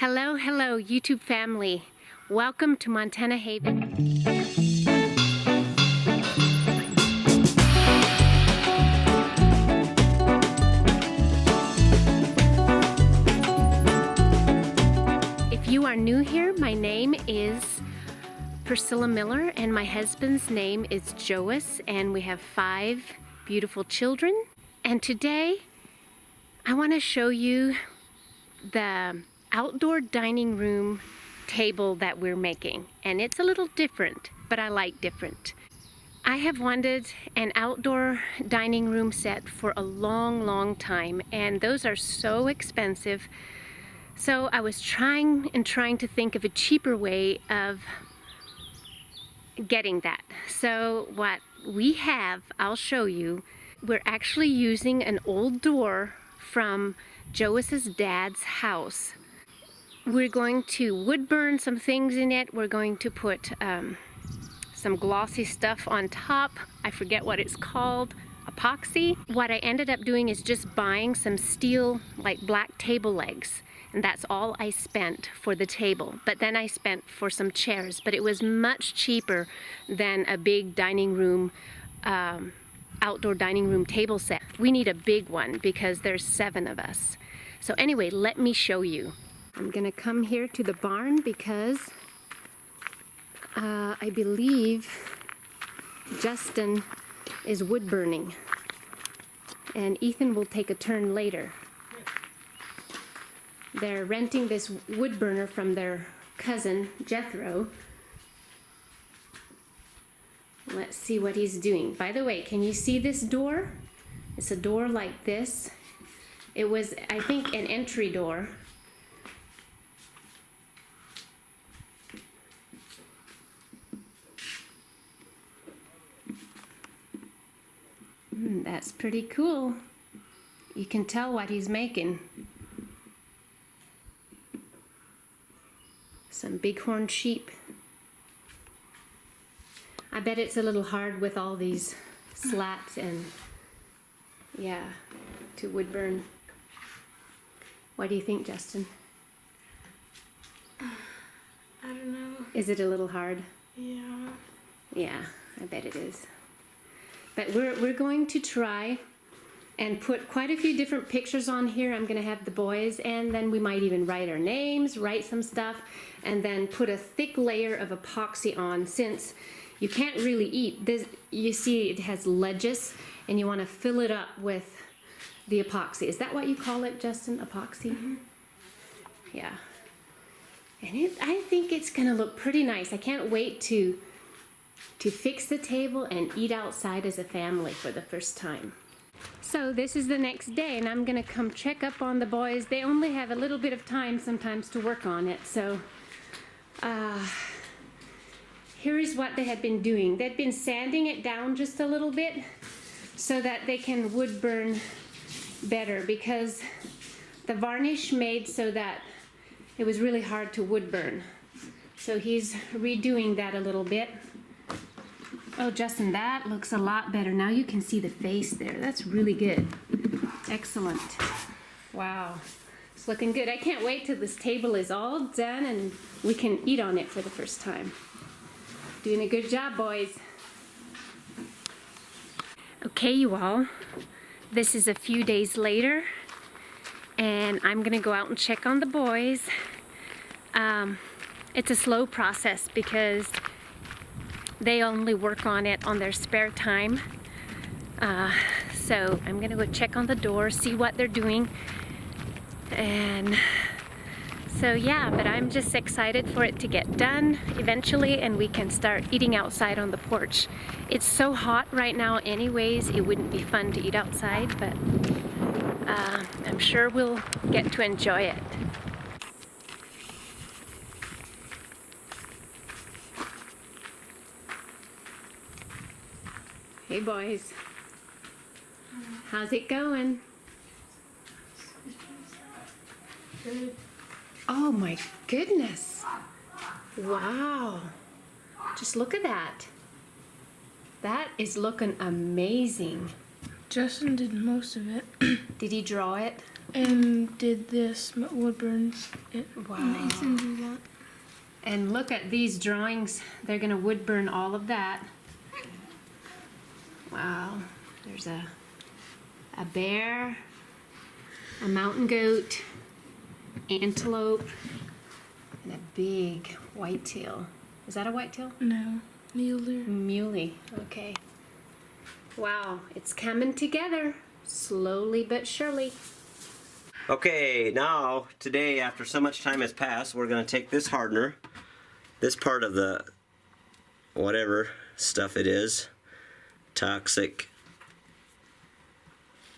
Hello, hello, YouTube family. Welcome to Montana Haven. If you are new here, my name is Priscilla Miller and my husband's name is Joas, and we have 5 beautiful children. And today I want to show you the outdoor dining room table that we're making, and it's a little different, but I like different. I have wanted an outdoor dining room set for a long time, and those are so expensive. So I was trying to think of a cheaper way of getting that. So what we have, I'll show you. We're actually using an old door from Joas's dad's house. We're going to wood burn some things in it. We're going to put some glossy stuff on top. I forget what it's called, epoxy. What I ended up doing is just buying some steel, like black table legs. And that's all I spent for the table. But then I spent for some chairs, but it was much cheaper than a big dining room, outdoor dining room table set. We need a big one because there's 7 of us. So anyway, let me show you. I'm gonna come here to the barn because I believe Justin is wood burning, and Ethan will take a turn later. They're renting this wood burner from their cousin Jethro. Let's see what he's doing. By the way, can you see this door? It's a door like this. It was, I think, an entry door. That's pretty cool. You can tell what he's making. Some bighorn sheep. I bet it's a little hard with all these slats and, yeah, to wood burn. What do you think, Justin? I don't know. Is it a little hard? Yeah. Yeah, I bet it is. But we're going to try and put quite a few different pictures on here. I'm gonna have the boys, and then we might even write our names, write some stuff, and then put a thick layer of epoxy on, since you can't really eat this. You see it has ledges, and you want to fill it up with the epoxy. Is that what you call it, Justin? Epoxy? Mm-hmm. Yeah. And I think it's gonna look pretty nice. I can't wait to fix the table and eat outside as a family for the first time. So this is the next day, and I'm gonna come check up on the boys. They only have a little bit of time sometimes to work on it. So here is what they had been doing. They'd been sanding it down just a little bit so that they can wood burn better, because the varnish made so that it was really hard to wood burn. So he's redoing that a little bit. Oh, Justin, that looks a lot better. Now you can see the face there. That's really good. Excellent. Wow. It's looking good. I can't wait till this table is all done and we can eat on it for the first time. Doing a good job, boys. Okay, you all. This is a few days later, and I'm gonna go out and check on the boys. It's a slow process because they only work on it on their spare time. So I'm gonna go check on the door, see what they're doing. And so yeah, but I'm just excited for it to get done eventually, and we can start eating outside on the porch. It's so hot right now anyways, it wouldn't be fun to eat outside, but I'm sure we'll get to enjoy it. Hey boys, how's it going? Good. Oh my goodness. Wow. Just look at that. That is looking amazing. Justin did most of it. Did he draw it? and did this wood burns. Wow. Nathan did that. And look at these drawings. They're gonna wood burn all of that. Wow. There's a bear, a mountain goat, antelope, and a big whitetail. Is that a whitetail? No, Mueller. Muley. Okay. Wow, it's coming together slowly but surely. Okay, now, today, after so much time has passed, we're going to take this hardener, this part of the whatever stuff it is, toxic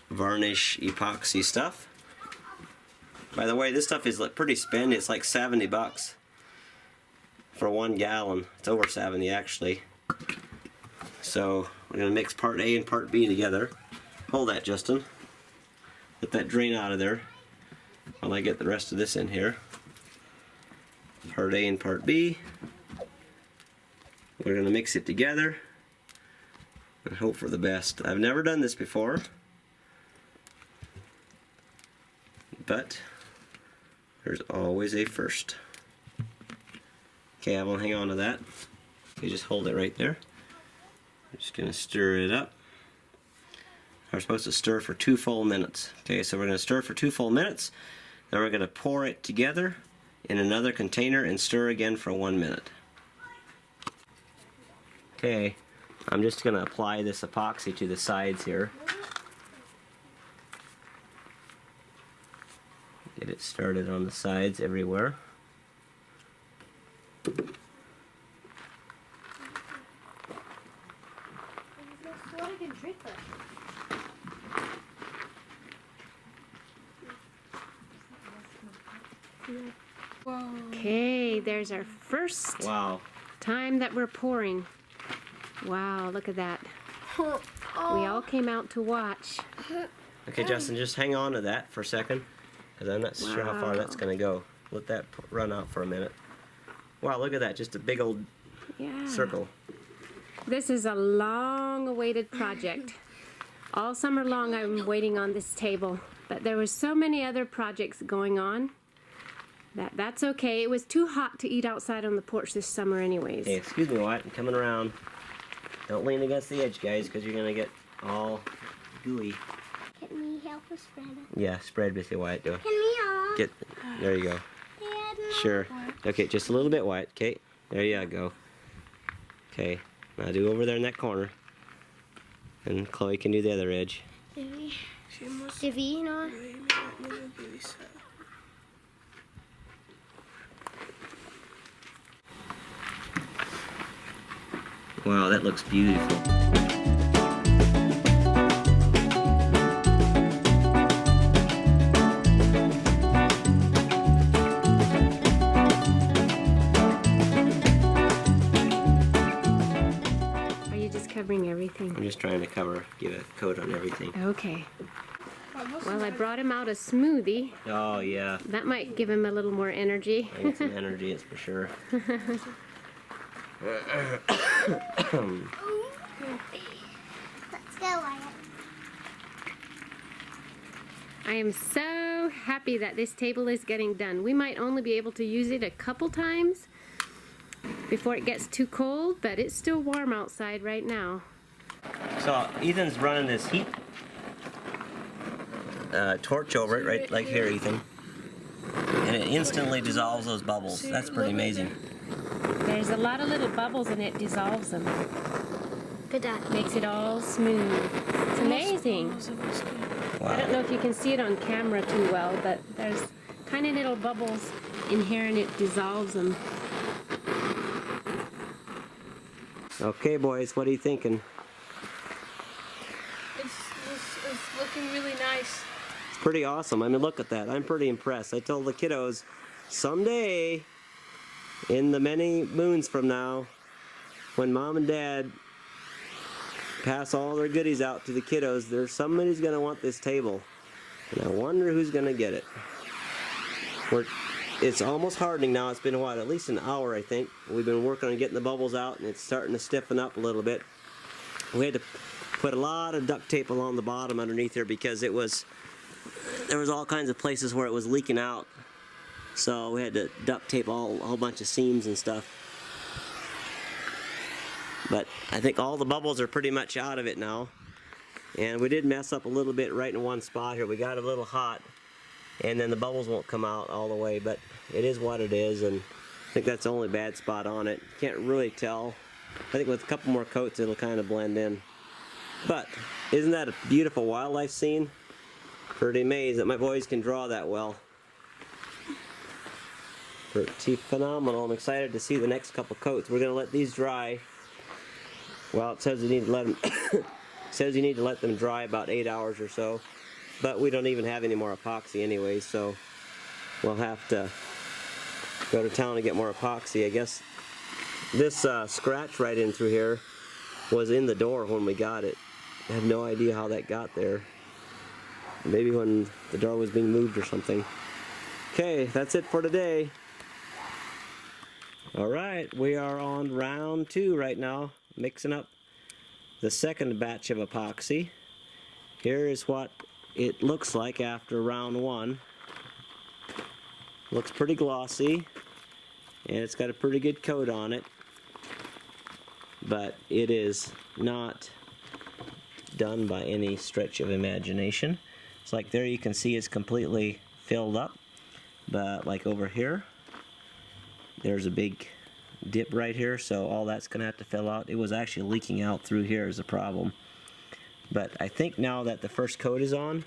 varnish epoxy stuff. By the way, this stuff is pretty spendy. It's like 70 bucks for 1 gallon. It's over 70 actually. So we're going to mix part A and part B together. Hold that, Justin. Let that drain out of there while I get the rest of this in here. Part A and part B. We're going to mix it together and hope for the best. I've never done this before, but there's always a first. Okay, I will hang on to that. Okay, just hold it right there. I'm just going to stir it up. We're supposed to stir for 2 full minutes. Okay, so we're going to stir for 2 full minutes. Then we're going to pour it together in another container and stir again for 1 minute. Okay, I'm just going to apply this epoxy to the sides here. Get it started on the sides everywhere. Whoa. Okay, there's our first Wow. time that we're pouring. Wow, look at that. We all came out to watch. Okay, Justin, just hang on to that for a second, because I'm not sure how far that's going to go. Let that run out for a minute. Wow, look at that, just a big old Yeah. circle. This is a long-awaited project. All summer long I'm waiting on this table, but there was so many other projects going on that's okay. It was too hot to eat outside on the porch this summer anyways. Hey, excuse me, Wyatt, I'm coming around. Don't lean against the edge, guys, because you're going to get all gooey. Can we help us spread it? Yeah, spread with you, Wyatt. Do it. Can we all? Get, there you go. Dad, no. Sure. Okay, just a little bit, Wyatt. Okay, there you go. Okay, now do over there in that corner. And Chloe can do the other edge. Divino. Wow, that looks beautiful. Are you just covering everything? I'm just trying to give a coat on everything. Okay. Well, I brought him out a smoothie. Oh, yeah. That might give him a little more energy. I need some energy, it's for sure. Let's go, Wyatt. I am so happy that this table is getting done. We might only be able to use it a couple times before it gets too cold, but it's still warm outside right now. So, Ethan's running this heat torch over it, right like here, Ethan. And it instantly dissolves those bubbles. That's pretty amazing. There's a lot of little bubbles and it dissolves them. Good dad. Makes it all smooth. It's amazing. I don't know if you can see it on camera too well, but there's tiny little bubbles in here and it dissolves them. Okay, boys, what are you thinking? It's looking really nice. It's pretty awesome. I mean, look at that. I'm pretty impressed. I told the kiddos, someday, in the many moons from now, when Mom and Dad pass all their goodies out to the kiddos, somebody's going to want this table. And I wonder who's going to get it. It's almost hardening now. It's been, what, at least an hour, I think. We've been working on getting the bubbles out, and it's starting to stiffen up a little bit. We had to put a lot of duct tape along the bottom underneath here because it was there was all kinds of places where it was leaking out. So we had to duct tape a whole bunch of seams and stuff. But I think all the bubbles are pretty much out of it now. And we did mess up a little bit right in one spot here. We got a little hot, and then the bubbles won't come out all the way, but it is what it is, and I think that's the only bad spot on it. Can't really tell. I think with a couple more coats it'll kind of blend in. But isn't that a beautiful wildlife scene? Pretty amazed that my boys can draw that well. Pretty phenomenal. I'm excited to see the next couple coats. We're going to let these dry. Well, it says you need to let them says you need to let them dry about 8 hours or so. But we don't even have any more epoxy anyway, so we'll have to go to town and get more epoxy. I guess this scratch right in through here was in the door when we got it. I have no idea how that got there. Maybe when the door was being moved or something. Okay, that's it for today. Alright, we are on round 2 right now, mixing up the second batch of epoxy. Here is what it looks like after round 1. Looks pretty glossy, and it's got a pretty good coat on it, but it is not done by any stretch of imagination. It's like there you can see it's completely filled up, but like over here there's a big dip right here, so all that's gonna have to fill out. It was actually leaking out through here is a problem, but I think now that the first coat is on,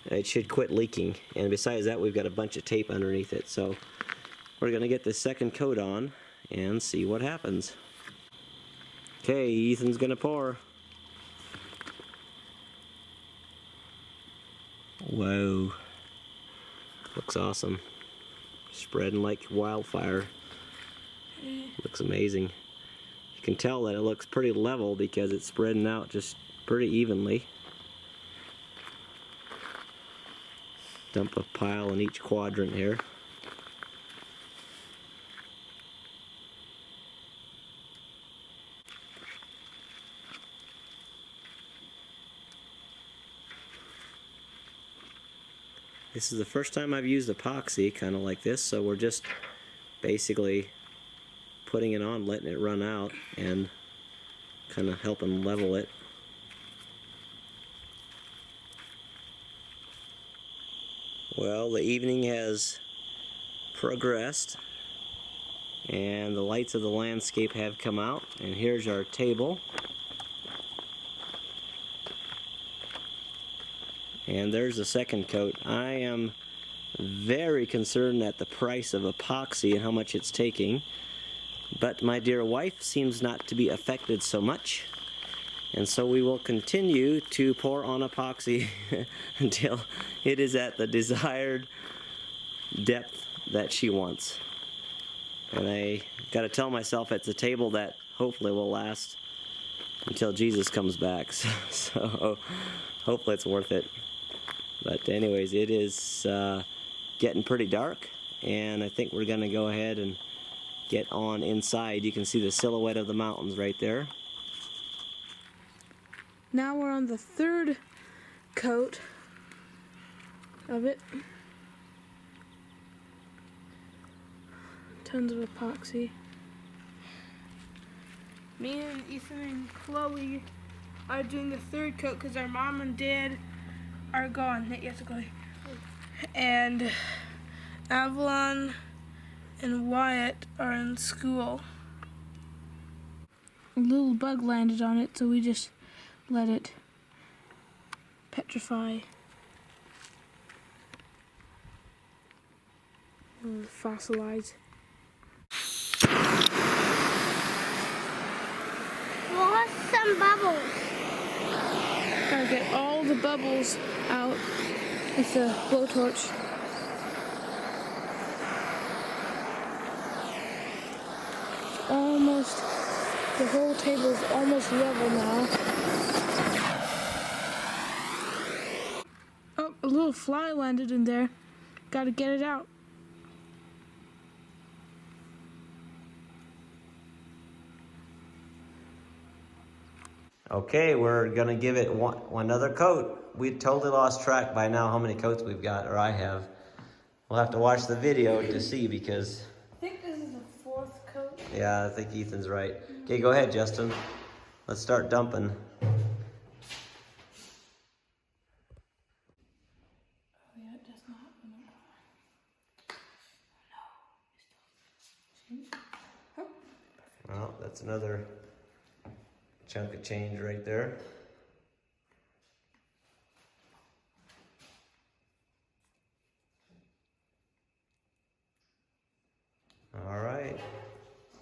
it should quit leaking. And besides that, we've got a bunch of tape underneath it, so we're gonna get the second coat on and see what happens. Okay, Ethan's gonna pour. Whoa, looks awesome. Spreading like wildfire. Looks amazing. You can tell that it looks pretty level because it's spreading out just pretty evenly. Dump a pile in each quadrant here. This is the first time I've used epoxy kind of like this, so we're just basically putting it on, letting it run out, and kind of helping level it. Well, the evening has progressed, and the lights of the landscape have come out, and here's our table. And there's the second coat. I am very concerned at the price of epoxy and how much it's taking, but my dear wife seems not to be affected so much, and so we will continue to pour on epoxy until it is at the desired depth that she wants. And I gotta tell myself it's a table that hopefully will last until Jesus comes back, so hopefully it's worth it. But anyways, it is getting pretty dark, and I think we're gonna go ahead and get on inside. You can see the silhouette of the mountains right there. Now we're on the third coat of it. Tons of epoxy. Me and Ethan and Chloe are doing the third coat because our mom and dad are gone. Yes, Chloe. And Avalon and Wyatt are in school. A little bug landed on it, so we just let it petrify. And fossilize. Lost some bubbles. Gotta get all the bubbles out with the blowtorch. Almost, the whole table's almost level now. Oh, a little fly landed in there. Gotta get it out. Okay, we're gonna give it one another coat. we totally lost track by now how many coats we've got, or I have. We'll have to watch the video to see because... I think this is the 4th coat. Yeah, I think Ethan's right. Okay, go ahead, Justin. Let's start dumping. Oh yeah, it does not. Well, that's another chunk of change right there. All right,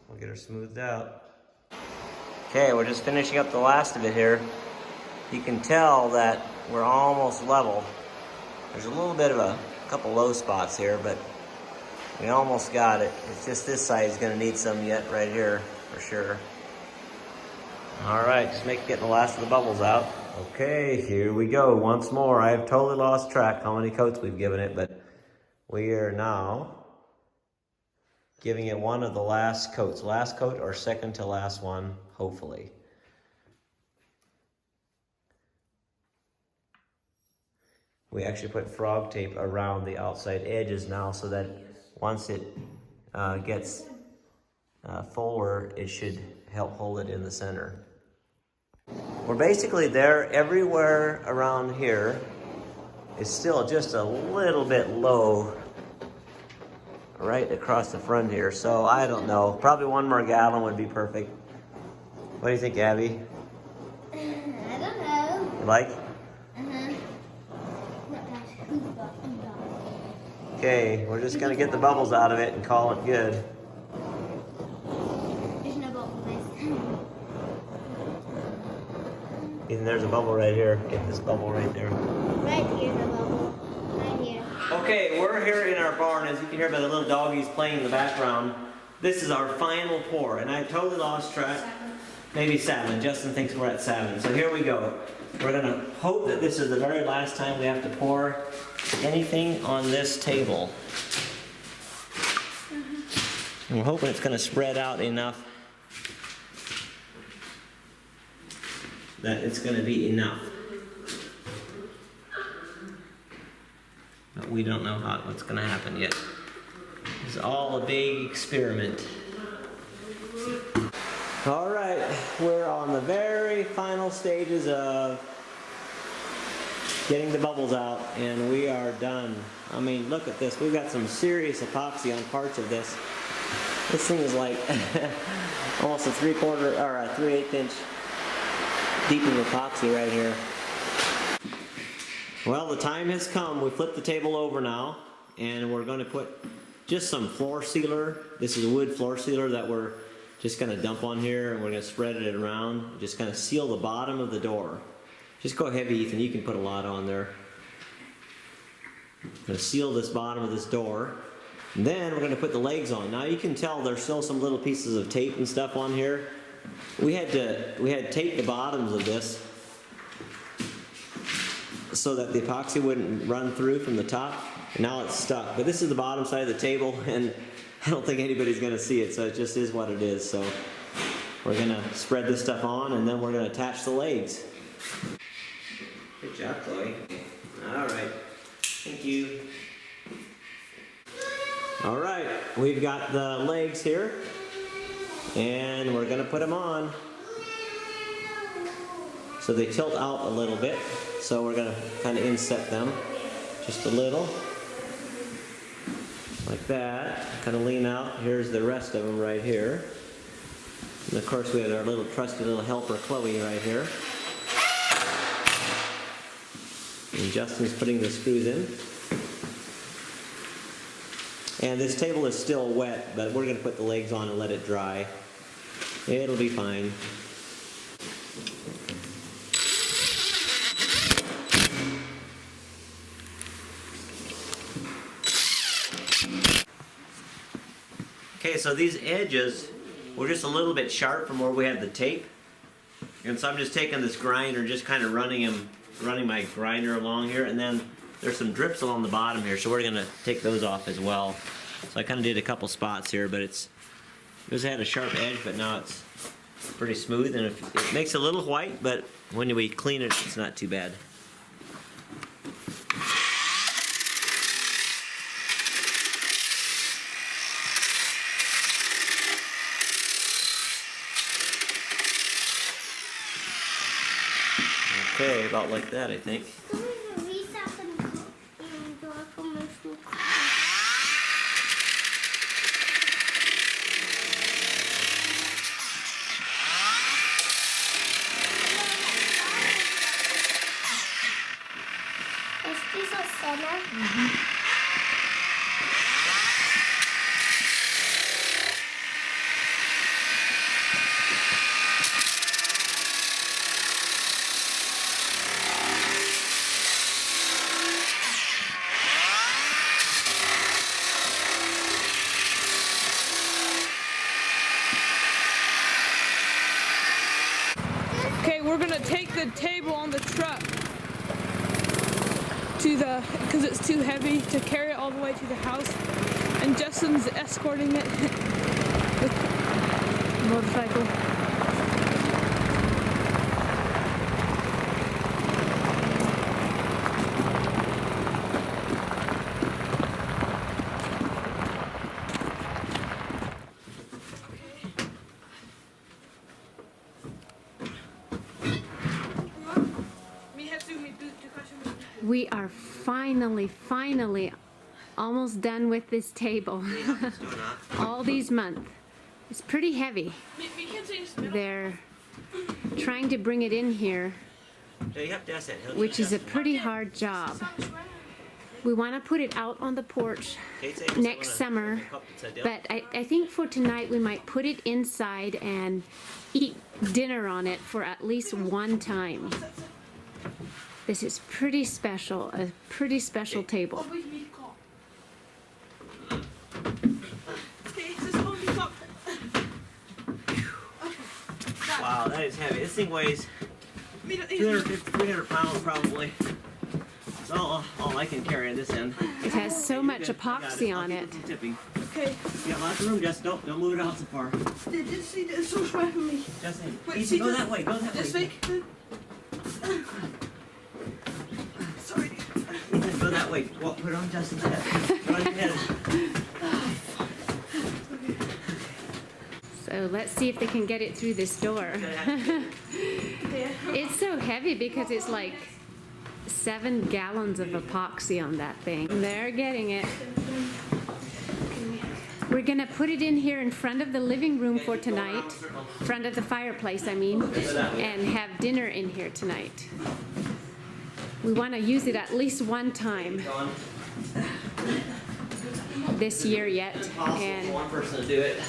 we'll get her smoothed out. Okay, we're just finishing up the last of it here. You can tell that we're almost level. There's a little bit of a couple low spots here, but we almost got it. It's just this side is going to need some yet right here for sure. All right, just getting the last of the bubbles out. Okay, here we go once more. I have totally lost track how many coats we've given it, but we are now giving it one of the last coats. Last coat or second to last one, hopefully. We actually put frog tape around the outside edges now so that once it gets fuller, it should help hold it in the center. We're basically there. Everywhere around here is still just a little bit low right across the front here. So I don't know, probably one more gallon would be perfect. What do you think, Abby? I don't know. You like? Okay, we're just gonna get the bubbles out of it and call it good. There's no bubble this time. Even there's a bubble right here. Get this bubble right there. Right here's a bubble. Right here. Okay, we're here in our barn. As you can hear by the little doggies playing in the background. This is our final pour, and I totally lost track. Maybe 7. Justin thinks we're at 7. So here we go. We're gonna hope that this is the very last time we have to pour anything on this table. And we're hoping it's gonna spread out enough that it's gonna be enough. But we don't know what's gonna happen yet. It's all a big experiment. All right, we're on the very final stages of getting the bubbles out, and we are done. I mean, look at this. We've got some serious epoxy on parts of this. This thing is like almost a 3/4 or a 3/8 inch deep of epoxy right here. Well, the time has come. We flipped the table over now, and we're going to put just some floor sealer. This is a wood floor sealer that we're just going to dump on here, and we're going to spread it around. Just kind of seal the bottom of the door. Just go heavy, Ethan. You can put a lot on there. Going to seal this bottom of this door. And then we're going to put the legs on. Now you can tell there's still some little pieces of tape and stuff on here. We had taped the bottoms of this so that the epoxy wouldn't run through from the top. And now it's stuck. But this is the bottom side of the table, and I don't think anybody's going to see it, so it just is what it is. So we're going to spread this stuff on, and then we're going to attach the legs. Good job, Chloe. All right. Thank you. All right. We've got the legs here, and we're going to put them on. So they tilt out a little bit, so we're going to kind of inset them just a little. Like that, kind of lean out. Here's the rest of them right here. And of course we have our little trusty little helper Chloe right here. And Justin's putting the screws in. And this table is still wet, but we're going to put the legs on and let it dry. It'll be fine. Okay, so these edges were just a little bit sharp from where we had the tape. And so I'm just taking this grinder and just kind of running my grinder along here, and then there's some drips along the bottom here, so we're going to take those off as well. So I kind of did a couple spots here, but it had a sharp edge, but now it's pretty smooth, and it makes it a little white, but when we clean it, it's not too bad. Okay, about like that, I think. Is this a center? Okay, we're gonna take the table on the truck to the, because it's too heavy to carry it all the way to the house, and Justin's escorting it with a motorcycle. We are finally almost done with this table. All these months. It's pretty heavy. They're trying to bring it in here, which is a pretty hard job. We want to put it out on the porch next summer, but I think for tonight we might put it inside and eat dinner on it for at least one time. This is pretty special, a pretty special table. Wow, that is heavy. This thing weighs 250, 300 pounds probably. That's all I can carry on this end. It has so much epoxy on it. Okay. You got lots of room, Jess. Don't move it out so far. Did you see this so far from me? Justin, Wait, Ethan, see go that way. Go that This way. way? Sorry. Ethan, go that way. Well, put it on Justin's head. Put it on your head. So let's see if they can get it through this door. It's so heavy because it's like 7 gallons of epoxy on that thing. They're getting it. We're gonna put it in here in front of the living room for tonight, front of the fireplace, I mean, and have dinner in here tonight. We want to use it at least one time this year yet, and one person to do it.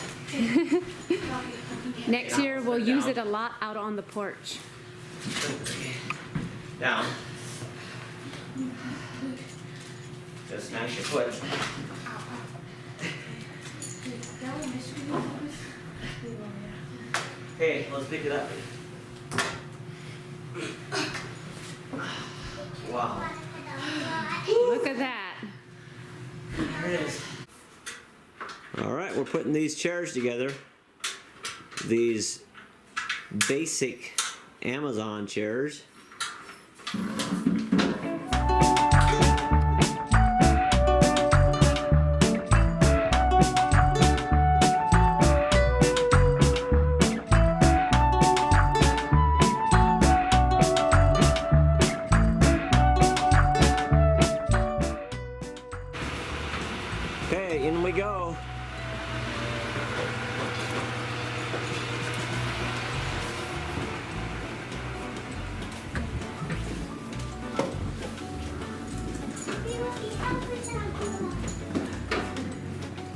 next year we'll use it a lot out on the porch. Down. Just smash your foot. Okay, let's pick it up. Wow. Look at that. There it is. All right, we're putting these chairs together. These basic Amazon chairs. Okay, in we go.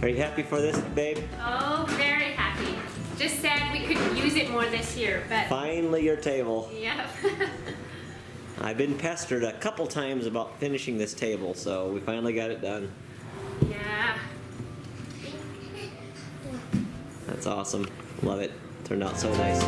Are you happy for this, babe? Oh, very happy. Just sad we couldn't use it more this year, but Finally your table. yeah. I've been pestered a couple times about finishing this table, so we finally got it done. Yeah. That's awesome. Love it. Turned out so nice.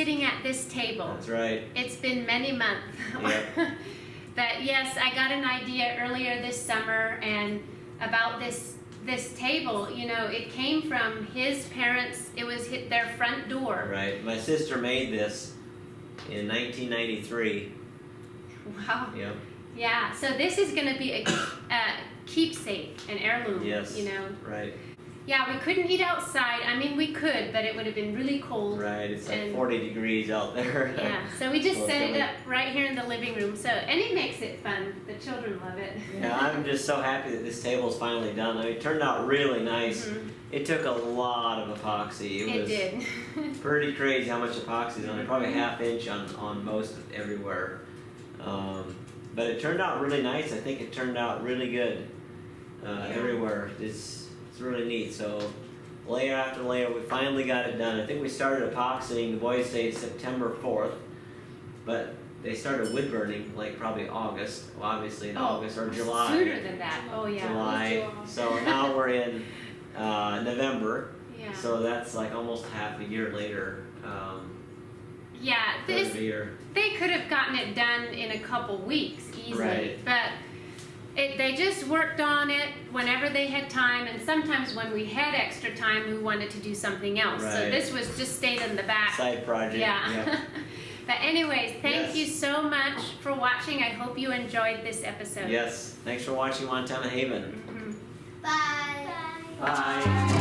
sitting at this table. That's right. It's been many months. Yep. But yes, I got an idea earlier this summer and about this table. You know, it came from his parents. It was their front door. Right. My sister made this in 1993. Wow. Yep. Yeah. So this is going to be a keepsake, an heirloom. Yes. You know. Right. Yeah, we couldn't eat outside. I mean, we could, but it would have been really cold. Right. It's like And- 40 degrees out there. Yeah, so we just Well, set it really- up right here in the living room. So, and it makes it fun. The children love it. Yeah, I'm just so happy that this table's finally done. I mean, it turned out really nice. Mhm. It took a lot of epoxy. It was did. pretty crazy how much epoxy is on it. Probably a ½ inch on most of everywhere. But it turned out really nice. I think it turned out really good everywhere. It's really neat. So layer after layer, we finally got it done. I think we started epoxying, the boys say September 4th, but they started wood burning like probably August, well, obviously in August or July. Sooner than that. Oh yeah. July. So now we're in November. Yeah. So that's like almost half a year later. Yeah. Third of the year. They could have gotten it done in a couple weeks easily, Right. but they just worked on it whenever they had time, and sometimes when we had extra time, we wanted to do something else. So Right. this was just stayed in the back. Side project. Yeah. But anyways, thank Yes. you so much for watching. I hope you enjoyed this episode. Yes. Thanks for watching Montana Haven. Mhm. Bye. Bye.